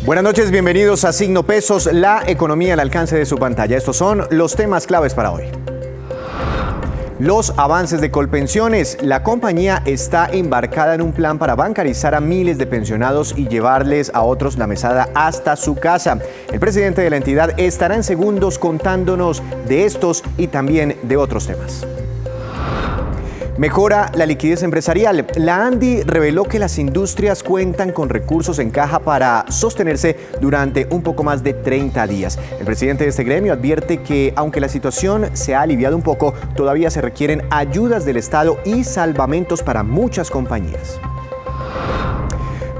Buenas noches, bienvenidos a Signo Pesos, la economía al alcance de su pantalla. Estos son los temas claves para hoy. Los avances de Colpensiones. La compañía está embarcada en un plan para bancarizar a miles de pensionados y llevarles a otros la mesada hasta su casa. El presidente de la entidad estará en segundos contándonos de estos y también de otros temas. Mejora la liquidez empresarial. La ANDI reveló que las industrias cuentan con recursos en caja para sostenerse durante un poco más de 30 días. El presidente de este gremio advierte que, aunque la situación se ha aliviado un poco, todavía se requieren ayudas del Estado y salvamentos para muchas compañías.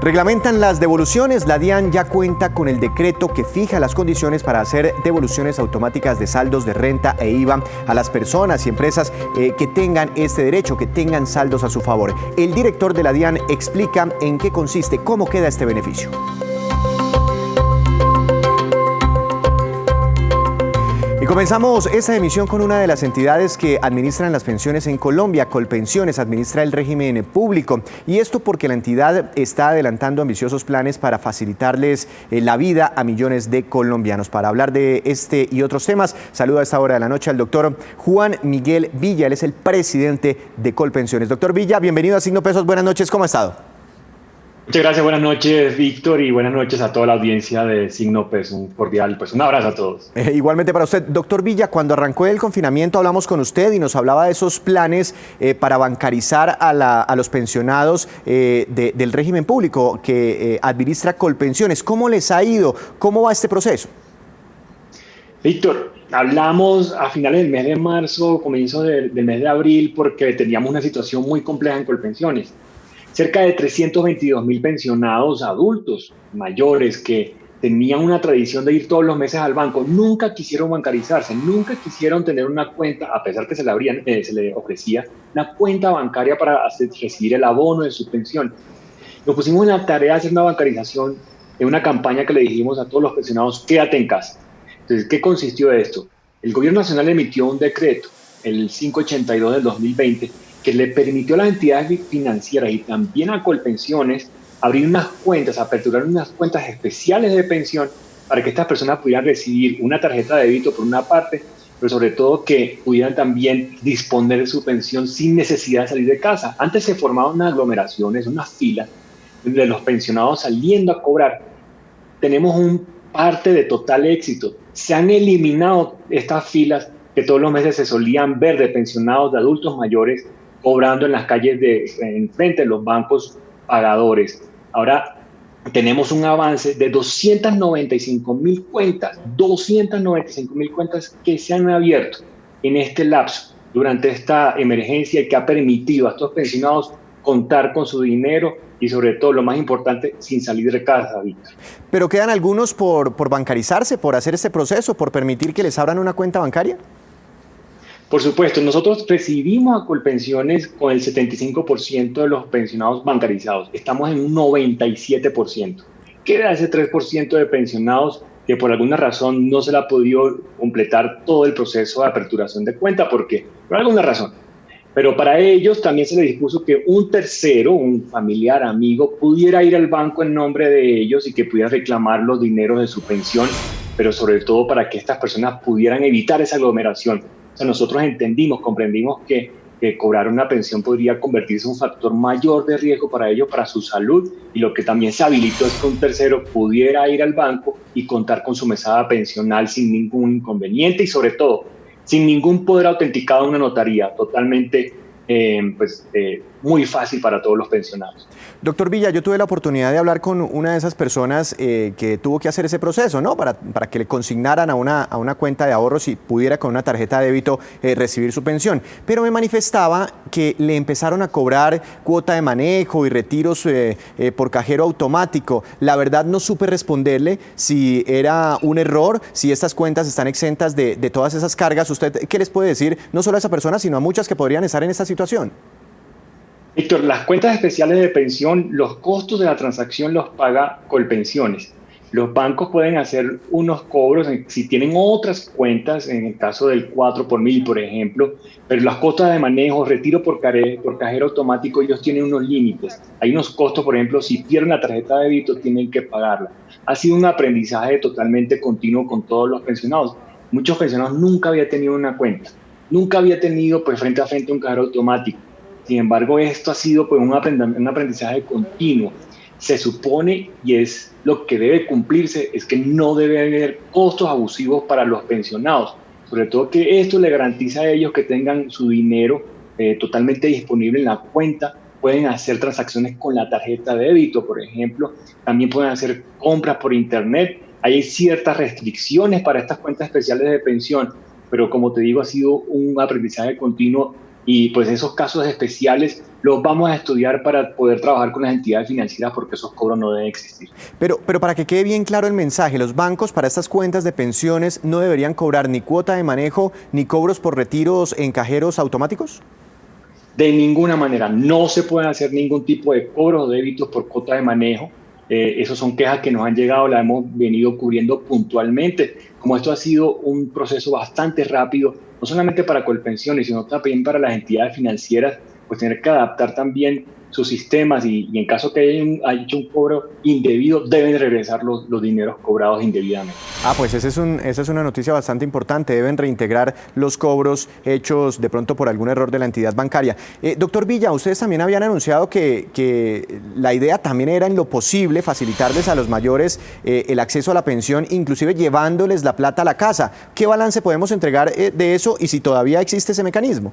Reglamentan las devoluciones. La DIAN ya cuenta con el decreto que fija las condiciones para hacer devoluciones automáticas de saldos de renta e IVA a las personas y empresas que tengan este derecho, que tengan saldos a su favor. El director de la DIAN explica en qué consiste, cómo queda este beneficio. Y comenzamos esta emisión con una de las entidades que administran las pensiones en Colombia. Colpensiones administra el régimen público, y esto porque la entidad está adelantando ambiciosos planes para facilitarles la vida a millones de colombianos. Para hablar de este y otros temas, saludo a esta hora de la noche al doctor Juan Miguel Villa. Él es el presidente de Colpensiones. Doctor Villa, bienvenido a Signo Pesos. Buenas noches, ¿cómo ha estado? Muchas gracias, buenas noches, Víctor, y buenas noches a toda la audiencia de Signo Pesos. Un cordial, un abrazo a todos. Igualmente para usted. Doctor Villa, cuando arrancó el confinamiento hablamos con usted y nos hablaba de esos planes para bancarizar a los pensionados del régimen público que administra Colpensiones. ¿Cómo les ha ido? ¿Cómo va este proceso? Víctor, hablamos a finales del mes de marzo, comienzo del mes de abril, porque teníamos una situación muy compleja en Colpensiones. Cerca de 322.000 pensionados adultos mayores que tenían una tradición de ir todos los meses al banco, nunca quisieron bancarizarse, nunca quisieron tener una cuenta, a pesar que se le ofrecía una cuenta bancaria para recibir el abono de su pensión. Nos pusimos en la tarea de hacer una bancarización en una campaña que le dijimos a todos los pensionados: quédate en casa. Entonces, ¿qué consistió de esto? El gobierno nacional emitió un decreto, el 582 del 2020, que le permitió a las entidades financieras y también a Colpensiones abrir unas cuentas, aperturar unas cuentas especiales de pensión para que estas personas pudieran recibir una tarjeta de débito por una parte, pero sobre todo que pudieran también disponer de su pensión sin necesidad de salir de casa. Antes se formaban unas aglomeraciones, unas filas de los pensionados saliendo a cobrar. Tenemos un parte de total éxito. Se han eliminado estas filas que todos los meses se solían ver de pensionados, de adultos mayores, cobrando en las calles enfrente de los bancos pagadores. Ahora tenemos un avance de 295.000 cuentas, 295.000 cuentas que se han abierto en este lapso durante esta emergencia, y que ha permitido a estos pensionados contar con su dinero y, sobre todo, lo más importante, sin salir de casa, Víctor. ¿Pero quedan algunos por bancarizarse, por hacer este proceso, por permitir que les abran una cuenta bancaria? Por supuesto, nosotros recibimos a Colpensiones con el 75% de los pensionados bancarizados. Estamos en un 97%. Queda ese 3% de pensionados que por alguna razón no se le ha podido completar todo el proceso de aperturación de cuenta. ¿Por qué? Por alguna razón. Pero para ellos también se les dispuso que un tercero, un familiar, amigo, pudiera ir al banco en nombre de ellos y que pudiera reclamar los dineros de su pensión, pero sobre todo para que estas personas pudieran evitar esa aglomeración. O sea, nosotros comprendimos que cobrar una pensión podría convertirse en un factor mayor de riesgo para ellos, para su salud, y lo que también se habilitó es que un tercero pudiera ir al banco y contar con su mesada pensional sin ningún inconveniente y, sobre todo, sin ningún poder autenticado en una notaría, totalmente muy fácil para todos los pensionados. Doctor Villa, yo tuve la oportunidad de hablar con una de esas personas que tuvo que hacer ese proceso, ¿no? Para que le consignaran a una cuenta de ahorros y pudiera con una tarjeta de débito recibir su pensión. Pero me manifestaba que le empezaron a cobrar cuota de manejo y retiros por cajero automático. La verdad no supe responderle si era un error, si estas cuentas están exentas de todas esas cargas. ¿Usted qué les puede decir, no solo a esa persona, sino a muchas que podrían estar en esta situación? Víctor, las cuentas especiales de pensión, los costos de la transacción los paga Colpensiones. Los bancos pueden hacer unos cobros si tienen otras cuentas, en el caso del 4 por mil, por ejemplo, pero las costas de manejo, retiro por cajero automático, ellos tienen unos límites. Hay unos costos, por ejemplo, si pierden la tarjeta de débito, tienen que pagarla. Ha sido un aprendizaje totalmente continuo con todos los pensionados. Muchos pensionados nunca había tenido una cuenta, nunca había tenido pues frente a frente un cajero automático. Sin embargo, esto ha sido pues un aprendizaje continuo. Se supone, y es lo que debe cumplirse, es que no debe haber costos abusivos para los pensionados, sobre todo que esto le garantiza a ellos que tengan su dinero totalmente disponible en la cuenta, pueden hacer transacciones con la tarjeta de débito, por ejemplo, también pueden hacer compras por internet. Hay ciertas restricciones para estas cuentas especiales de pensión, pero como te digo, ha sido un aprendizaje continuo. Y pues esos casos especiales los vamos a estudiar para poder trabajar con las entidades financieras porque esos cobros no deben existir. Pero para que quede bien claro el mensaje, los bancos para estas cuentas de pensiones no deberían cobrar ni cuota de manejo ni cobros por retiros en cajeros automáticos. De ninguna manera, no se pueden hacer ningún tipo de cobros o débitos por cuota de manejo. Esas son quejas que nos han llegado, las hemos venido cubriendo puntualmente. Como esto ha sido un proceso bastante rápido, no solamente para Colpensiones, sino también para las entidades financieras, pues tener que adaptar también sus sistemas y en caso que haya hecho un cobro indebido, deben regresar los dineros cobrados indebidamente. Pues esa es una noticia bastante importante. Deben reintegrar los cobros hechos de pronto por algún error de la entidad bancaria. Doctor Villa, ustedes también habían anunciado que la idea también era en lo posible facilitarles a los mayores el acceso a la pensión, inclusive llevándoles la plata a la casa. ¿Qué balance podemos entregar de eso y si todavía existe ese mecanismo?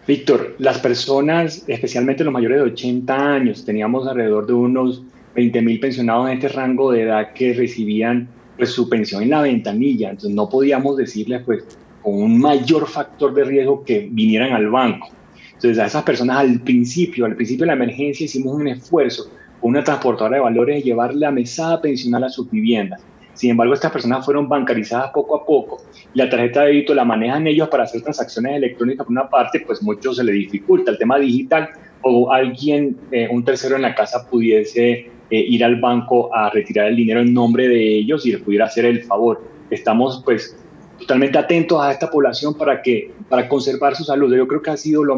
Víctor, las personas, especialmente los mayores de 80 años, teníamos alrededor de unos 20.000 pensionados en este rango de edad que recibían pues, su pensión en la ventanilla. Entonces no podíamos decirles pues, con un mayor factor de riesgo que vinieran al banco. Entonces a esas personas al principio de la emergencia hicimos un esfuerzo con una transportadora de valores de llevarle la mesada pensional a sus viviendas. Sin embargo, estas personas fueron bancarizadas poco a poco y la tarjeta de débito la manejan ellos para hacer transacciones electrónicas por una parte, pues mucho se le dificulta el tema digital o alguien, un tercero en la casa pudiese ir al banco a retirar el dinero en nombre de ellos y les pudiera hacer el favor. Estamos pues totalmente atentos a esta población para conservar su salud. Yo creo que ha sido en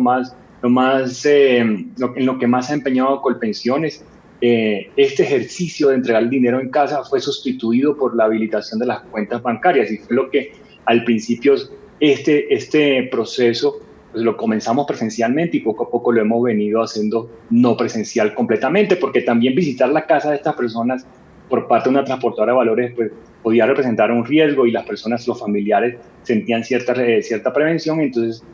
lo que más ha empeñado Colpensiones. Este ejercicio de entregar el dinero en casa fue sustituido por la habilitación de las cuentas bancarias y fue lo que al principio este proceso pues lo comenzamos presencialmente y poco a poco lo hemos venido haciendo no presencial completamente, porque también visitar la casa de estas personas por parte de una transportadora de valores pues, podía representar un riesgo y las personas, los familiares sentían cierta prevención, entonces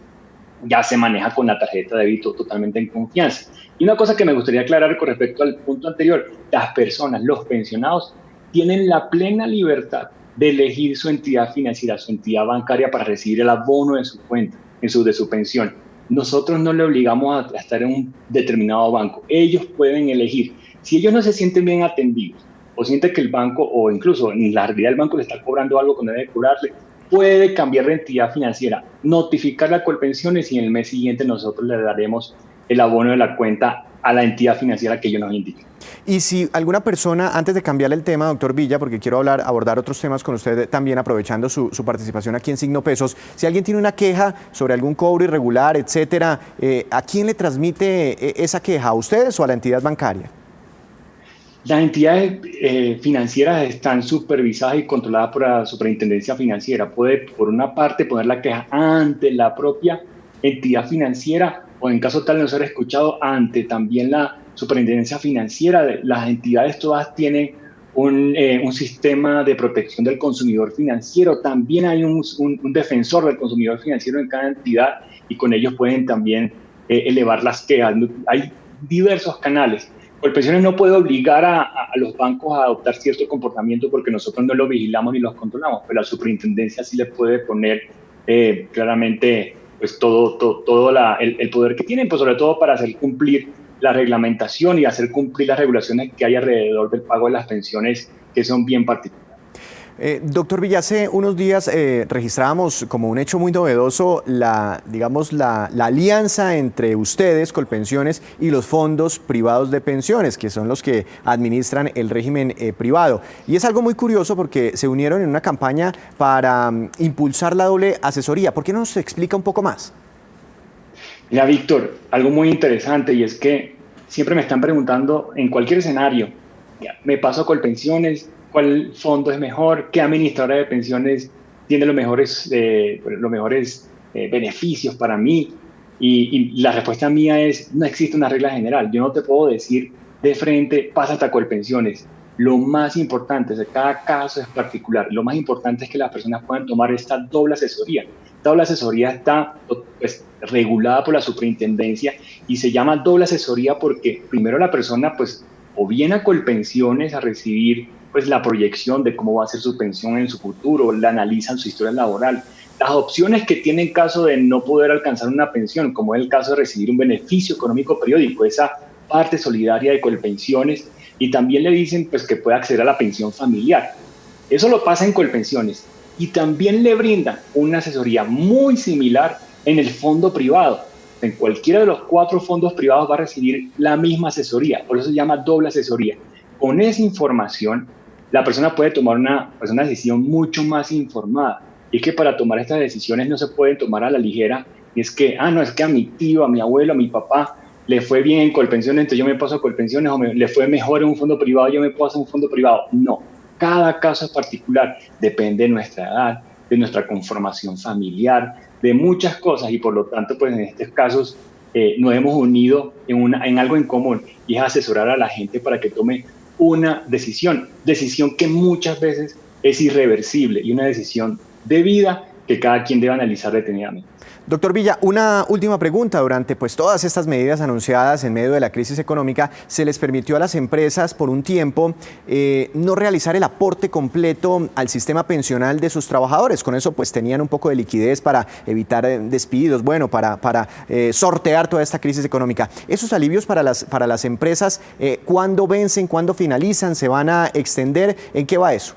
ya se maneja con la tarjeta de débito totalmente en confianza. Y una cosa que me gustaría aclarar con respecto al punto anterior, las personas, los pensionados, tienen la plena libertad de elegir su entidad financiera, su entidad bancaria para recibir el abono de su cuenta, de su pensión. Nosotros no le obligamos a estar en un determinado banco. Ellos pueden elegir. Si ellos no se sienten bien atendidos o sienten que el banco, o incluso en la realidad el banco le está cobrando algo que no debe cobrarle, puede cambiar de entidad financiera, notificarla a Colpensiones y en el mes siguiente nosotros le daremos el abono de la cuenta a la entidad financiera que ellos nos indiquen. Y si alguna persona, antes de cambiar el tema, doctor Villa, porque quiero abordar otros temas con usted también, aprovechando su participación aquí en Signo Pesos, si alguien tiene una queja sobre algún cobro irregular, etcétera, ¿a quién le transmite esa queja? ¿A ustedes o a la entidad bancaria? Las entidades financieras están supervisadas y controladas por la Superintendencia Financiera. Puede, por una parte, poner la queja ante la propia entidad financiera o, en caso tal de no ser escuchado, ante también la Superintendencia Financiera. Las entidades todas tienen un sistema de protección del consumidor financiero. También hay un defensor del consumidor financiero en cada entidad y con ellos pueden también elevar las quejas. Hay diversos canales. Colpensiones no puede obligar a los bancos a adoptar cierto comportamiento porque nosotros no los vigilamos ni los controlamos, pero la superintendencia sí les puede poner claramente pues, todo el poder que tienen, pues sobre todo para hacer cumplir la reglamentación y hacer cumplir las regulaciones que hay alrededor del pago de las pensiones que son bien particulares. Doctor Villa, hace unos días registrábamos como un hecho muy novedoso la alianza entre ustedes, Colpensiones, y los fondos privados de pensiones, que son los que administran el régimen privado. Y es algo muy curioso porque se unieron en una campaña para impulsar la doble asesoría. ¿Por qué no nos explica un poco más? Mira, Víctor, algo muy interesante, y es que siempre me están preguntando en cualquier escenario, me paso a Colpensiones, ¿cuál fondo es mejor? ¿Qué administradora de pensiones tiene los mejores beneficios para mí? Y la respuesta mía es, no existe una regla general. Yo no te puedo decir de frente, pásate a Colpensiones. Lo más importante, cada caso es particular. Lo más importante es que las personas puedan tomar esta doble asesoría. Esta doble asesoría está pues, regulada por la superintendencia y se llama doble asesoría porque primero la persona pues o viene a Colpensiones a recibir pues la proyección de cómo va a ser su pensión en su futuro, la analizan su historia laboral, las opciones que tiene en caso de no poder alcanzar una pensión, como es el caso de recibir un beneficio económico periódico, esa parte solidaria de Colpensiones, y también le dicen pues que puede acceder a la pensión familiar. Eso lo pasa en Colpensiones y también le brinda una asesoría muy similar en el fondo privado. En cualquiera de los 4 fondos privados va a recibir la misma asesoría, por eso se llama doble asesoría. Con esa información, la persona puede tomar una decisión mucho más informada. Y es que para tomar estas decisiones no se pueden tomar a la ligera. Y es que, no, es que a mi tío, a mi abuelo, a mi papá le fue bien en Colpensiones, entonces yo me paso a Colpensiones, o le fue mejor en un fondo privado, yo me paso a un fondo privado. No, cada caso es particular, depende de nuestra edad, de nuestra conformación familiar, de muchas cosas, y por lo tanto, pues en estos casos nos hemos unido en algo en común, y es asesorar a la gente para que tome una decisión que muchas veces es irreversible y una decisión de vida que cada quien debe analizar detenidamente. Doctor Villa, una última pregunta. Durante todas estas medidas anunciadas en medio de la crisis económica, se les permitió a las empresas por un tiempo no realizar el aporte completo al sistema pensional de sus trabajadores. Con eso tenían un poco de liquidez para evitar despidos, para sortear toda esta crisis económica. ¿Esos alivios para las empresas cuándo vencen, cuándo finalizan, se van a extender? ¿En qué va eso?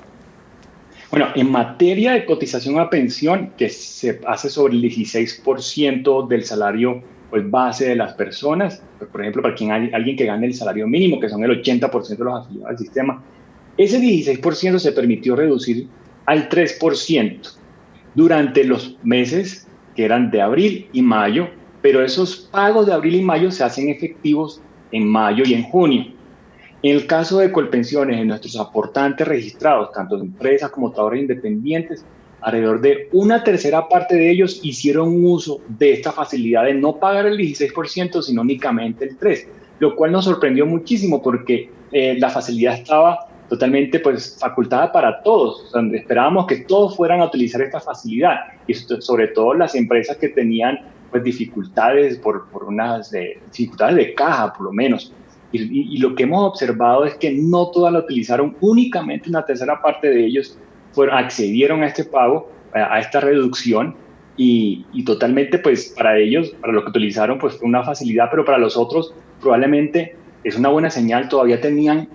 Bueno, en materia de cotización a pensión, que se hace sobre el 16% del salario base de las personas, por ejemplo, para alguien que gane el salario mínimo, que son el 80% de los afiliados al sistema, ese 16% se permitió reducir al 3% durante los meses que eran de abril y mayo, pero esos pagos de abril y mayo se hacen efectivos en mayo y en junio. En el caso de Colpensiones, en nuestros aportantes registrados, tanto de empresas como trabajadores independientes, alrededor de una tercera parte de ellos hicieron uso de esta facilidad de no pagar el 16%, sino únicamente el 3%, lo cual nos sorprendió muchísimo porque la facilidad estaba totalmente facultada para todos. O sea, esperábamos que todos fueran a utilizar esta facilidad, y sobre todo las empresas que tenían dificultades por unas dificultades de caja, por lo menos. Y lo que hemos observado es que no todas la utilizaron, únicamente una tercera parte de ellos accedieron a este pago, a esta reducción, y totalmente para ellos, para lo que utilizaron, fue una facilidad, pero para los otros probablemente es una buena señal, todavía tenían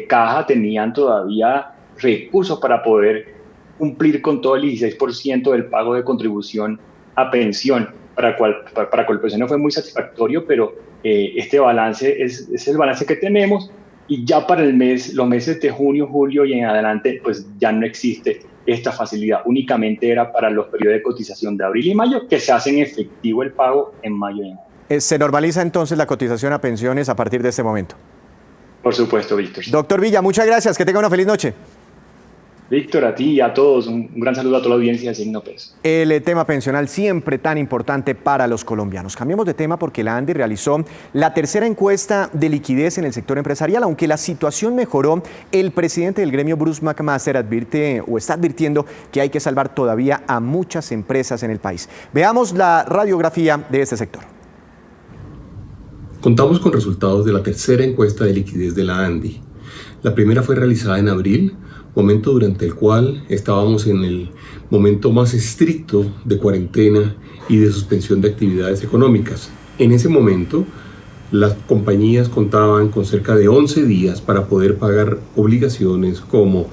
caja, tenían todavía recursos para poder cumplir con todo el 16% del pago de contribución a pensión, para Colpensiones fue muy satisfactorio, pero este balance es el balance que tenemos, y ya para los meses de junio, julio y en adelante, ya no existe esta facilidad. Únicamente era para los periodos de cotización de abril y mayo, que se hacen efectivo el pago en mayo y en junio. ¿Se normaliza entonces la cotización a pensiones a partir de este momento? Por supuesto, Víctor. Doctor Villa, muchas gracias. Que tenga una feliz noche. Víctor, a ti y a todos, un gran saludo a toda la audiencia de Signo Peso. El tema pensional siempre tan importante para los colombianos. Cambiamos de tema porque la ANDI realizó la tercera encuesta de liquidez en el sector empresarial. Aunque la situación mejoró, el presidente del gremio, Bruce McMaster, está advirtiendo que hay que salvar todavía a muchas empresas en el país. Veamos la radiografía de este sector. Contamos con resultados de la tercera encuesta de liquidez de la ANDI. La primera fue realizada en abril, momento durante el cual estábamos en el momento más estricto de cuarentena y de suspensión de actividades económicas. En ese momento, las compañías contaban con cerca de 11 días para poder pagar obligaciones como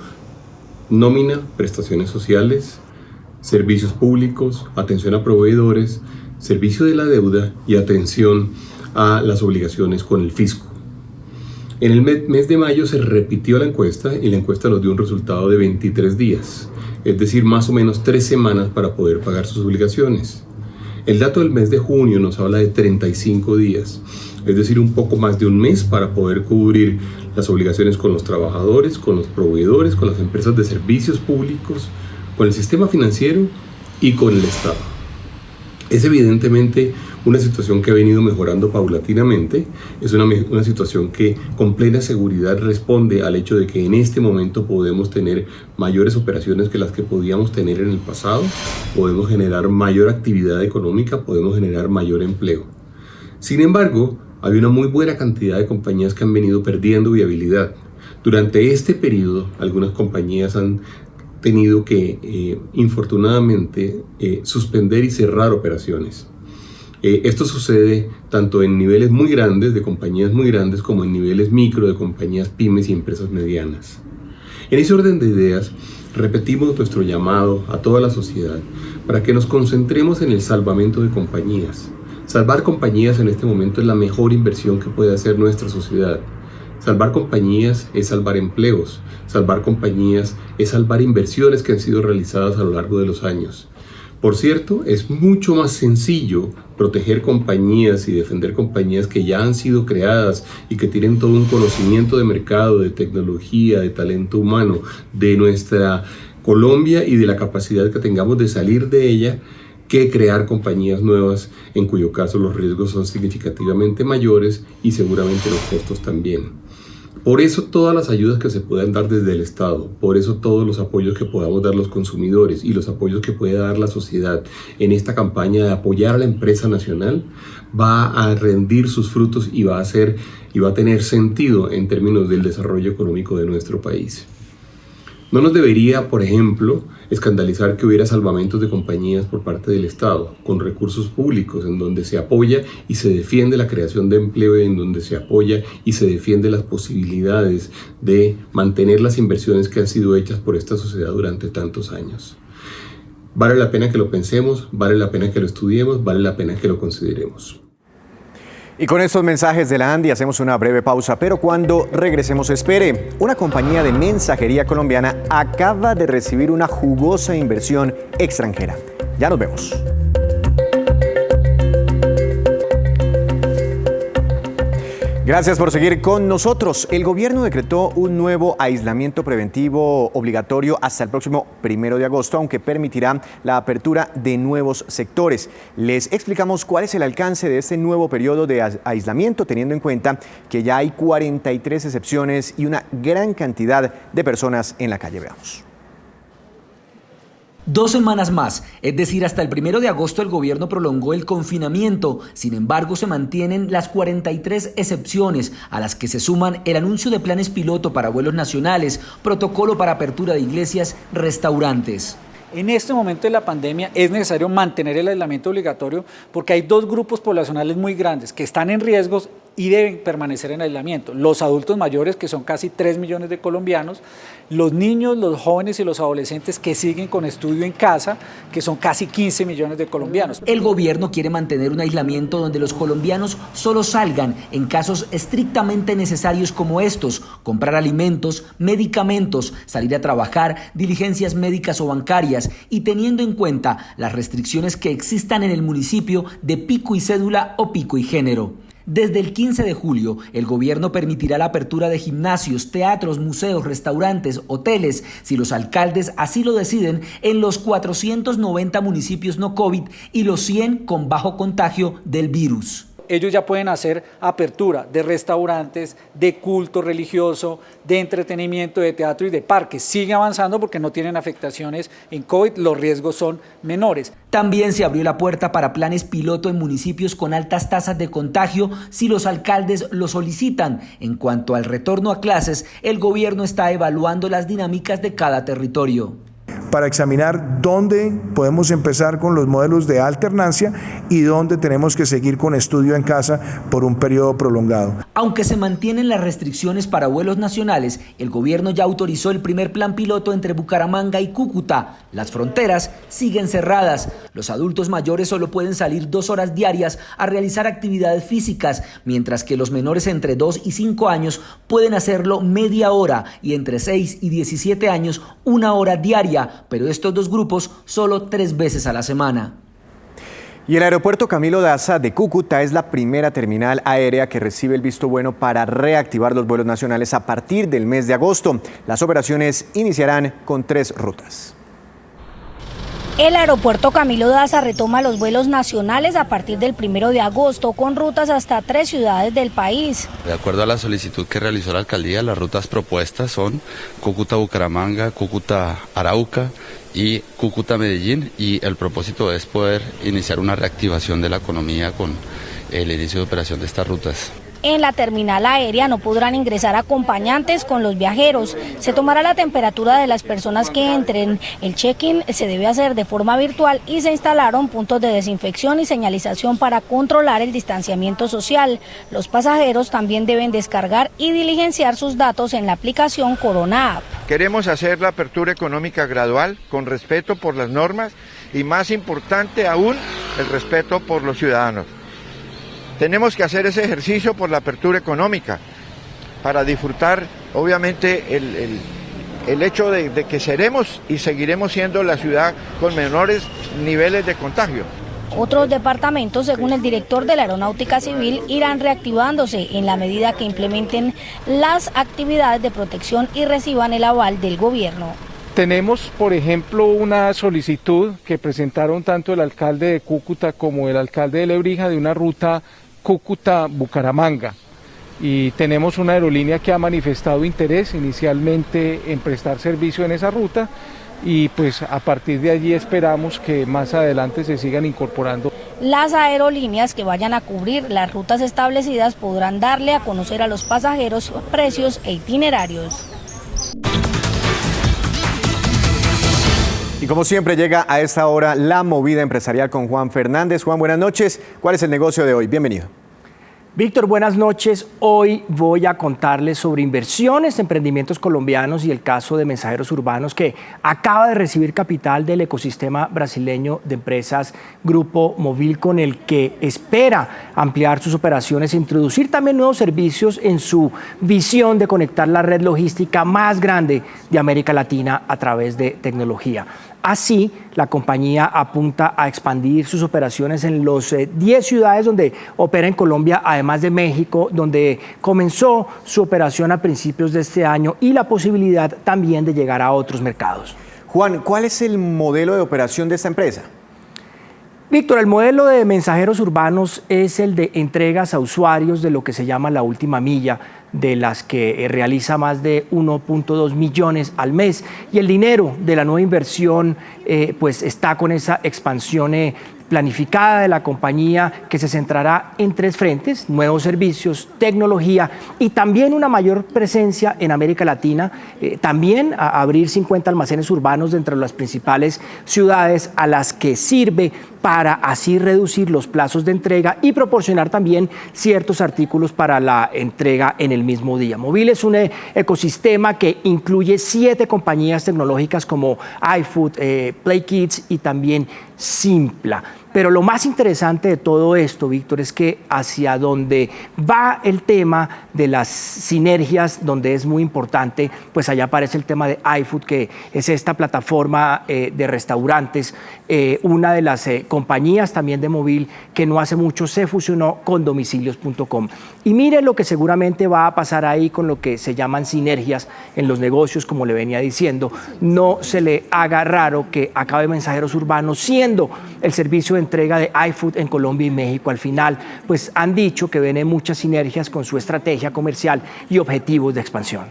nómina, prestaciones sociales, servicios públicos, atención a proveedores, servicio de la deuda y atención a las obligaciones con el fisco. En el mes de mayo se repitió la encuesta y la encuesta nos dio un resultado de 23 días, es decir, más o menos 3 semanas para poder pagar sus obligaciones. El dato del mes de junio nos habla de 35 días, es decir, un poco más de un mes para poder cubrir las obligaciones con los trabajadores, con los proveedores, con las empresas de servicios públicos, con el sistema financiero y con el Estado. Es evidentemente una situación que ha venido mejorando paulatinamente, es una situación que con plena seguridad responde al hecho de que en este momento podemos tener mayores operaciones que las que podíamos tener en el pasado, podemos generar mayor actividad económica, podemos generar mayor empleo. Sin embargo, hay una muy buena cantidad de compañías que han venido perdiendo viabilidad. Durante este periodo, algunas compañías han tenido que, infortunadamente, suspender y cerrar operaciones. Esto sucede tanto en niveles muy grandes, de compañías muy grandes, como en niveles micro, de compañías pymes y empresas medianas. En ese orden de ideas, repetimos nuestro llamado a toda la sociedad para que nos concentremos en el salvamento de compañías. Salvar compañías en este momento es la mejor inversión que puede hacer nuestra sociedad. Salvar compañías es salvar empleos, salvar compañías es salvar inversiones que han sido realizadas a lo largo de los años. Por cierto, es mucho más sencillo proteger compañías y defender compañías que ya han sido creadas y que tienen todo un conocimiento de mercado, de tecnología, de talento humano, de nuestra Colombia y de la capacidad que tengamos de salir de ella, que crear compañías nuevas, en cuyo caso los riesgos son significativamente mayores y seguramente los costos también. Por eso todas las ayudas que se puedan dar desde el Estado, por eso todos los apoyos que podamos dar los consumidores y los apoyos que pueda dar la sociedad en esta campaña de apoyar a la empresa nacional, va a rendir sus frutos y va a tener sentido en términos del desarrollo económico de nuestro país. No nos debería, por ejemplo, escandalizar que hubiera salvamentos de compañías por parte del Estado, con recursos públicos, en donde se apoya y se defiende la creación de empleo, en donde se apoya y se defiende las posibilidades de mantener las inversiones que han sido hechas por esta sociedad durante tantos años. Vale la pena que lo pensemos, vale la pena que lo estudiemos, vale la pena que lo consideremos. Y con estos mensajes de la ANDI hacemos una breve pausa, pero cuando regresemos espere. Una compañía de mensajería colombiana acaba de recibir una jugosa inversión extranjera. Ya nos vemos. Gracias por seguir con nosotros. El gobierno decretó un nuevo aislamiento preventivo obligatorio hasta el próximo 1 de agosto, aunque permitirá la apertura de nuevos sectores. Les explicamos cuál es el alcance de este nuevo periodo de aislamiento, teniendo en cuenta que ya hay 43 excepciones y una gran cantidad de personas en la calle. Veamos. 2 semanas más, es decir, hasta el 1 de agosto el gobierno prolongó el confinamiento. Sin embargo, se mantienen las 43 excepciones, a las que se suman el anuncio de planes piloto para vuelos nacionales, protocolo para apertura de iglesias, restaurantes. En este momento de la pandemia es necesario mantener el aislamiento obligatorio porque hay 2 grupos poblacionales muy grandes que están en riesgos y deben permanecer en aislamiento. Los adultos mayores, que son casi 3 millones de colombianos, los niños, los jóvenes y los adolescentes que siguen con estudio en casa, que son casi 15 millones de colombianos. El gobierno quiere mantener un aislamiento donde los colombianos solo salgan en casos estrictamente necesarios como estos: comprar alimentos, medicamentos, salir a trabajar, diligencias médicas o bancarias, y teniendo en cuenta las restricciones que existan en el municipio de pico y cédula o pico y género. Desde el 15 de julio, el gobierno permitirá la apertura de gimnasios, teatros, museos, restaurantes, hoteles, si los alcaldes así lo deciden, en los 490 municipios no COVID y los 100 con bajo contagio del virus. Ellos ya pueden hacer apertura de restaurantes, de culto religioso, de entretenimiento, de teatro y de parques. Sigue avanzando porque no tienen afectaciones en COVID, los riesgos son menores. También se abrió la puerta para planes piloto en municipios con altas tasas de contagio si los alcaldes lo solicitan. En cuanto al retorno a clases, el gobierno está evaluando las dinámicas de cada territorio. para examinar dónde podemos empezar con los modelos de alternancia y dónde tenemos que seguir con estudio en casa por un periodo prolongado. Aunque se mantienen las restricciones para vuelos nacionales, el gobierno ya autorizó el primer plan piloto entre Bucaramanga y Cúcuta. Las fronteras siguen cerradas. Los adultos mayores solo pueden salir 2 horas diarias a realizar actividades físicas, mientras que los menores entre 2 y 5 años pueden hacerlo media hora y entre 6 y 17 años 1 hora diaria, pero estos dos grupos solo 3 veces a la semana. Y el aeropuerto Camilo Daza de Cúcuta es la primera terminal aérea que recibe el visto bueno para reactivar los vuelos nacionales a partir del mes de agosto. Las operaciones iniciarán con 3 rutas. El aeropuerto Camilo Daza retoma los vuelos nacionales a partir del 1 de agosto con rutas hasta 3 ciudades del país. De acuerdo a la solicitud que realizó la alcaldía, las rutas propuestas son Cúcuta-Bucaramanga, Cúcuta-Arauca y Cúcuta-Medellín, y el propósito es poder iniciar una reactivación de la economía con el inicio de operación de estas rutas. En la terminal aérea no podrán ingresar acompañantes con los viajeros. Se tomará la temperatura de las personas que entren. El check-in se debe hacer de forma virtual y se instalaron puntos de desinfección y señalización para controlar el distanciamiento social. Los pasajeros también deben descargar y diligenciar sus datos en la aplicación Corona App. Queremos hacer la apertura económica gradual, con respeto por las normas y, más importante aún, el respeto por los ciudadanos. Tenemos que hacer ese ejercicio por la apertura económica para disfrutar, obviamente, el hecho de que seremos y seguiremos siendo la ciudad con menores niveles de contagio. Otros departamentos, según el director de la Aeronáutica Civil, irán reactivándose en la medida que implementen las actividades de protección y reciban el aval del gobierno. Tenemos, por ejemplo, una solicitud que presentaron tanto el alcalde de Cúcuta como el alcalde de Lebrija de una ruta Cúcuta-Bucaramanga, y tenemos una aerolínea que ha manifestado interés inicialmente en prestar servicio en esa ruta, y pues a partir de allí esperamos que más adelante se sigan incorporando. Las aerolíneas que vayan a cubrir las rutas establecidas podrán darle a conocer a los pasajeros precios e itinerarios. Y como siempre llega a esta hora la movida empresarial con Juan Fernández. Juan, buenas noches. ¿Cuál es el negocio de hoy? Bienvenido. Víctor, buenas noches. Hoy voy a contarles sobre inversiones, emprendimientos colombianos y el caso de Mensajeros Urbanos, que acaba de recibir capital del ecosistema brasileño de empresas Grupo Móvil, con el que espera ampliar sus operaciones e introducir también nuevos servicios en su visión de conectar la red logística más grande de América Latina a través de tecnología. Así, la compañía apunta a expandir sus operaciones en los 10 ciudades donde opera en Colombia, además de México, donde comenzó su operación a principios de este año, y la posibilidad también de llegar a otros mercados. Juan, ¿cuál es el modelo de operación de esta empresa? Víctor, el modelo de Mensajeros Urbanos es el de entregas a usuarios de lo que se llama la última milla, de las que realiza más de 1.2 millones al mes, y el dinero de la nueva inversión pues está con esa expansión planificada de la compañía, que se centrará en 3 frentes: nuevos servicios, tecnología y también una mayor presencia en América Latina, también a abrir 50 almacenes urbanos dentro de las principales ciudades a las que sirve, para así reducir los plazos de entrega y proporcionar también ciertos artículos para la entrega en el mismo día. Móvil es un ecosistema que incluye 7 compañías tecnológicas como iFood, PlayKids y también Simpla. Pero lo más interesante de todo esto, Víctor, es que hacia donde va el tema de las sinergias, donde es muy importante, pues allá aparece el tema de iFood, que es esta plataforma de restaurantes, una de las compañías también de Móvil que no hace mucho se fusionó con domicilios.com. Y mire lo que seguramente va a pasar ahí con lo que se llaman sinergias en los negocios, como le venía diciendo. No se le haga raro que acabe Mensajeros Urbanos siendo el servicio de entrega de iFood en Colombia y México. Al final, pues han dicho que ven muchas sinergias con su estrategia comercial y objetivos de expansión.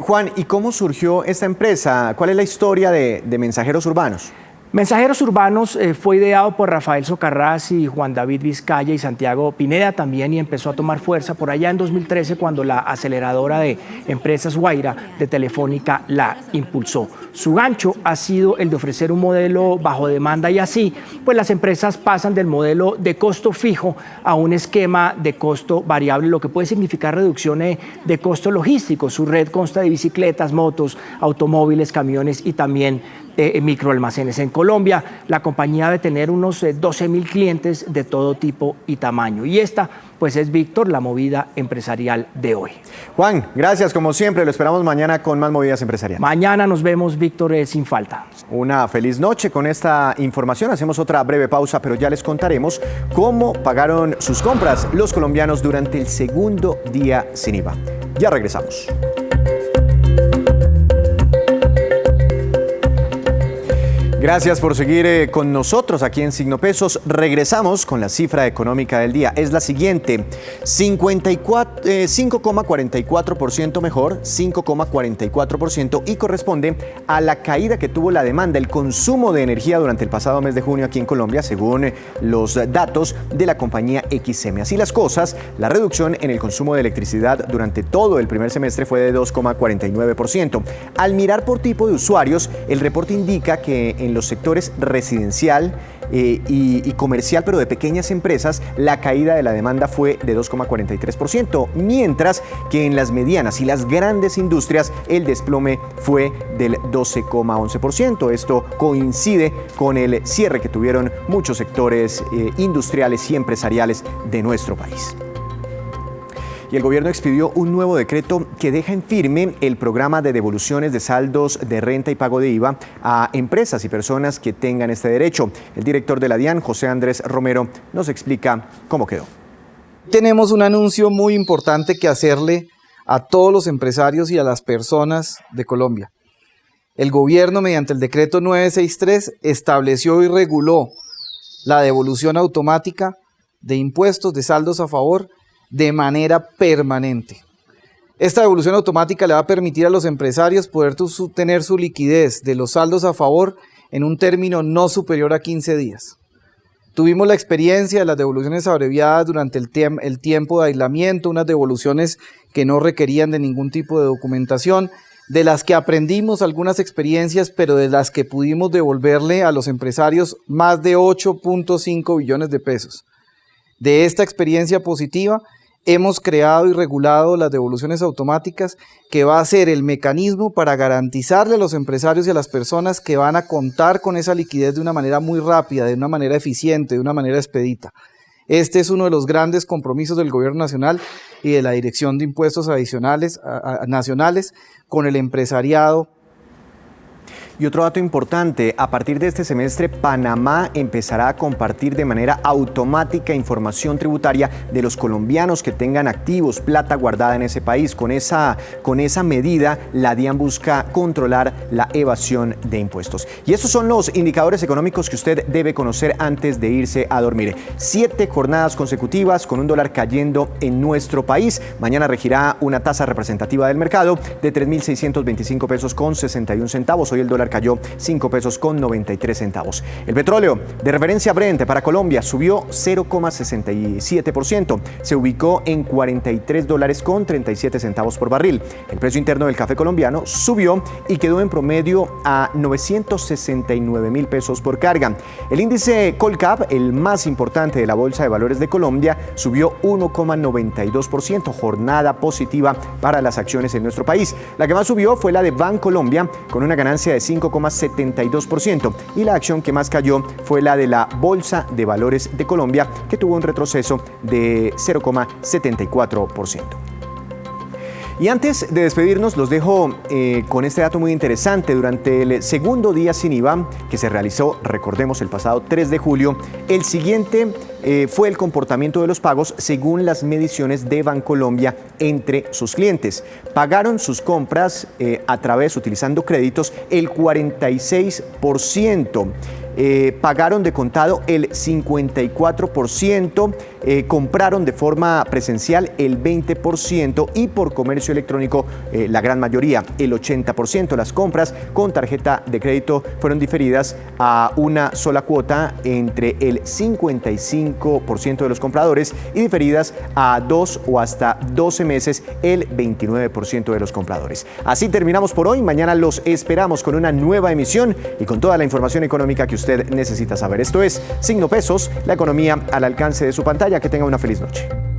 Juan, ¿y cómo surgió esta empresa? ¿Cuál es la historia de Mensajeros Urbanos? Mensajeros Urbanos fue ideado por Rafael Socarrás y Juan David Vizcaya y Santiago Pineda también, y empezó a tomar fuerza por allá en 2013 cuando la aceleradora de empresas Guaira de Telefónica la impulsó. Su gancho ha sido el de ofrecer un modelo bajo demanda, y así pues las empresas pasan del modelo de costo fijo a un esquema de costo variable, lo que puede significar reducción de costo logístico. Su red consta de bicicletas, motos, automóviles, camiones y también microalmacenes. En Colombia, la compañía debe tener unos 12.000 clientes de todo tipo y tamaño. Y esta, pues es Víctor, la movida empresarial de hoy. Juan, gracias como siempre. Lo esperamos mañana con más movidas empresariales. Mañana nos vemos, Víctor, sin falta. Una feliz noche con esta información. Hacemos otra breve pausa, pero ya les contaremos cómo pagaron sus compras los colombianos durante el segundo día sin IVA. Ya regresamos. Gracias por seguir con nosotros aquí en Signo Pesos. Regresamos con la cifra económica del día. Es la siguiente: 5,44% mejor, 5,44%, y corresponde a la caída que tuvo la demanda, el consumo de energía durante el pasado mes de junio aquí en Colombia, según los datos de la compañía XM. Así las cosas, la reducción en el consumo de electricidad durante todo el primer semestre fue de 2,49%. Al mirar por tipo de usuarios, el reporte indica que en los sectores residencial y comercial, pero de pequeñas empresas, la caída de la demanda fue de 2,43%, mientras que en las medianas y las grandes industrias el desplome fue del 12,11%. Esto coincide con el cierre que tuvieron muchos sectores industriales y empresariales de nuestro país. Y el gobierno expidió un nuevo decreto que deja en firme el programa de devoluciones de saldos de renta y pago de IVA a empresas y personas que tengan este derecho. El director de la DIAN, José Andrés Romero, nos explica cómo quedó. Tenemos un anuncio muy importante que hacerle a todos los empresarios y a las personas de Colombia. El gobierno, mediante el decreto 963, estableció y reguló la devolución automática de impuestos de saldos a favor de manera permanente. Esta devolución automática le va a permitir a los empresarios poder tener su liquidez de los saldos a favor en un término no superior a 15 días. Tuvimos la experiencia de las devoluciones abreviadas durante el tiempo de aislamiento, unas devoluciones que no requerían de ningún tipo de documentación, de las que aprendimos algunas experiencias, pero de las que pudimos devolverle a los empresarios más de 8.5 billones de pesos. De esta experiencia positiva, hemos creado y regulado las devoluciones automáticas, que va a ser el mecanismo para garantizarle a los empresarios y a las personas que van a contar con esa liquidez de una manera muy rápida, de una manera eficiente, de una manera expedita. Este es uno de los grandes compromisos del Gobierno Nacional y de la Dirección de Impuestos Adicionales Nacionales con el empresariado. Y otro dato importante: a partir de este semestre, Panamá empezará a compartir de manera automática información tributaria de los colombianos que tengan activos, plata guardada en ese país. Con esa medida, la DIAN busca controlar la evasión de impuestos. Y estos son los indicadores económicos que usted debe conocer antes de irse a dormir. 7 jornadas consecutivas con un dólar cayendo en nuestro país. Mañana regirá una tasa representativa del mercado de 3.625 pesos con 61 centavos. Hoy el dólar cayó 5 pesos con 93 centavos. El petróleo de referencia Brent para Colombia subió 0,67%. Se ubicó en $43 con 37 centavos por barril. El precio interno del café colombiano subió y quedó en promedio a 969.000 pesos por carga. El índice Colcap, el más importante de la Bolsa de Valores de Colombia, subió 1,92%, jornada positiva para las acciones en nuestro país. La que más subió fue la de Bancolombia, con una ganancia de 5,72%, y la acción que más cayó fue la de la Bolsa de Valores de Colombia, que tuvo un retroceso de 0,74%. Y antes de despedirnos, los dejo con este dato muy interesante. Durante el segundo día sin IVA, que se realizó, recordemos, el pasado 3 de julio, el siguiente fue el comportamiento de los pagos según las mediciones de Bancolombia entre sus clientes. Pagaron sus compras utilizando créditos, el 46%. Pagaron de contado el 54%, compraron de forma presencial el 20% y por comercio electrónico la gran mayoría, el 80%. Las compras con tarjeta de crédito fueron diferidas a una sola cuota entre el 55% de los compradores y diferidas a 2 o hasta 12 meses el 29% de los compradores. Así terminamos por hoy. Mañana los esperamos con una nueva emisión y con toda la información económica que usted necesita saber. Esto es Signo Pesos, la economía al alcance de su pantalla. Que tenga una feliz noche.